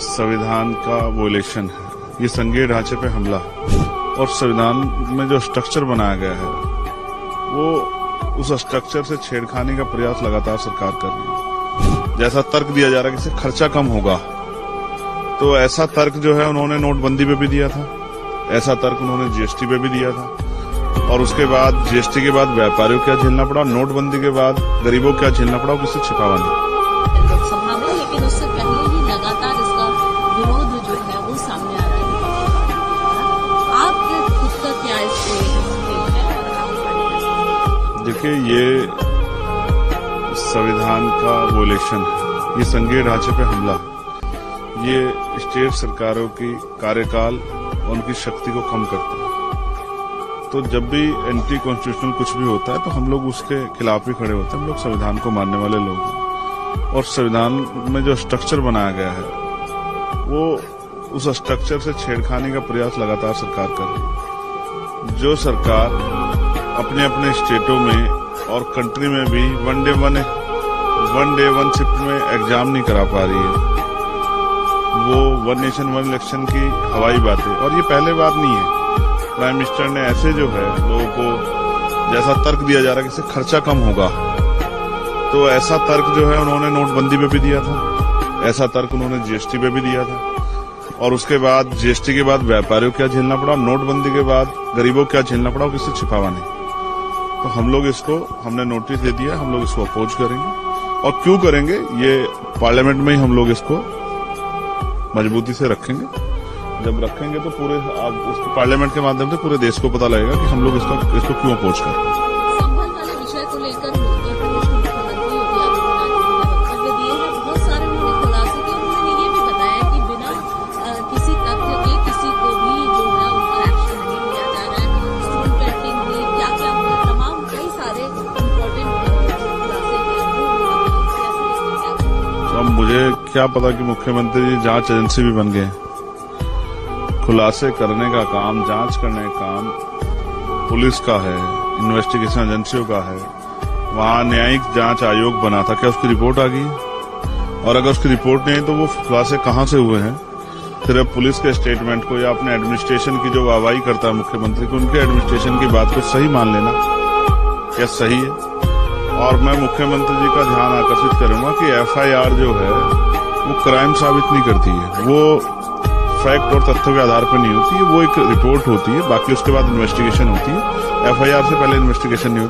संविधान का वोलेशन है, ये संघीय ढांचे पे हमला है। और संविधान में जो स्ट्रक्चर बनाया गया है वो उस स्ट्रक्चर से छेड़खानी का प्रयास लगातार सरकार कर रही है। जैसा तर्क दिया जा रहा है कि इससे खर्चा कम होगा, तो ऐसा तर्क जो है उन्होंने नोटबंदी पे भी दिया था, ऐसा तर्क उन्होंने जीएसटी पे भी दिया था। और उसके बाद जीएसटी के बाद व्यापारियों को क्या झेलना पड़ा, नोटबंदी के बाद गरीबों को क्या झेलना पड़ा, वो किसी छिपावा नहीं। लोकसभा में, लेकिन उससे पहले ही लगातार इसका विरोध जो है वो सामने आ रहा है। आपके खुद का क्या इससे है? देखिए, ये संविधान का वोलेशन है, ये संघीय ढांचे पे हमला है। ये स्टेट सरकारों की कार्यकाल और उनकी शक्ति को कम करता है। तो जब भी एंटी कॉन्स्टिट्यूशनल कुछ भी होता है तो हम लोग उसके खिलाफ ही खड़े होते हैं। हम लोग संविधान को मानने वाले लोग हैं, और संविधान में जो स्ट्रक्चर बनाया गया है वो उस स्ट्रक्चर से छेड़खानी का प्रयास लगातार सरकार कर रही है। जो सरकार अपने अपने स्टेटों में और कंट्री में भी वन डे वन शिफ्ट में एग्जाम नहीं करा पा रही है, वो वन नेशन वन इलेक्शन की हवाई बातें। और ये पहले बात नहीं है, प्राइम मिनिस्टर ने ऐसे जो है लोगों को जैसा तर्क दिया जा रहा है कि इससे खर्चा कम होगा, तो ऐसा तर्क जो है उन्होंने नोटबंदी पे भी दिया था, ऐसा तर्क उन्होंने जीएसटी पे भी दिया था। और उसके बाद जीएसटी के बाद व्यापारियों को क्या झेलना पड़ा, नोटबंदी के बाद गरीबों को क्या झेलना पड़ा, वो किसी छिपावा नहीं। तो हम लोग इसको, हमने नोटिस दे दिया, हम लोग इसको अपोज करेंगे। और क्यों करेंगे, ये पार्लियामेंट में ही हम लोग इसको मजबूती से रखेंगे। जब रखेंगे तो पूरे उसको पार्लियामेंट के माध्यम से पूरे देश को पता लगेगा कि हम लोग इसको क्यों अपोज कर रहे हैं। संभल वाले विषय को लेकर उत्तर प्रदेश के मुख्यमंत्री योगी आदित्यनाथ ने वक्तव्य दिए हैं। बहुत सारे उन्होंने खुलासे किए। उन्होंने ये भी बताया कि बिना किसी तथ्य के किसी को भी जो है उन पर एक्शन नहीं लिया जा रहा है। स्टूल पेंटिंग हुई, क्या क्या हुआ, तमाम कई सारे इम्पोर्टेंट खुलासे किए। अब मुझे क्या पता कि मुख्यमंत्री जी जांच एजेंसी भी बन गए। खुलासे करने का काम, जांच करने का काम पुलिस का है, इन्वेस्टिगेशन एजेंसियों का है। वहां न्यायिक जांच आयोग बना था, क्या उसकी रिपोर्ट आ गई? और अगर उसकी रिपोर्ट नहीं है तो वो खुलासे कहां से हुए हैं? फिर अब पुलिस के स्टेटमेंट को या अपने एडमिनिस्ट्रेशन की जो वाहवाही करता है मुख्यमंत्री को, उनके एडमिनिस्ट्रेशन की बात को सही मान लेना क्या सही है? और मैं मुख्यमंत्री जी का ध्यान आकर्षित करूंगा कि एफआईआर जो है वो क्राइम साबित नहीं करती है, वो फैक्ट और तथ्यों के आधार पर नहीं होती है, वो एक रिपोर्ट होती है। बाकी उसके बाद इन्वेस्टिगेशन होती है। एफआईआर से पहले इन्वेस्टिगेशन नहीं होती।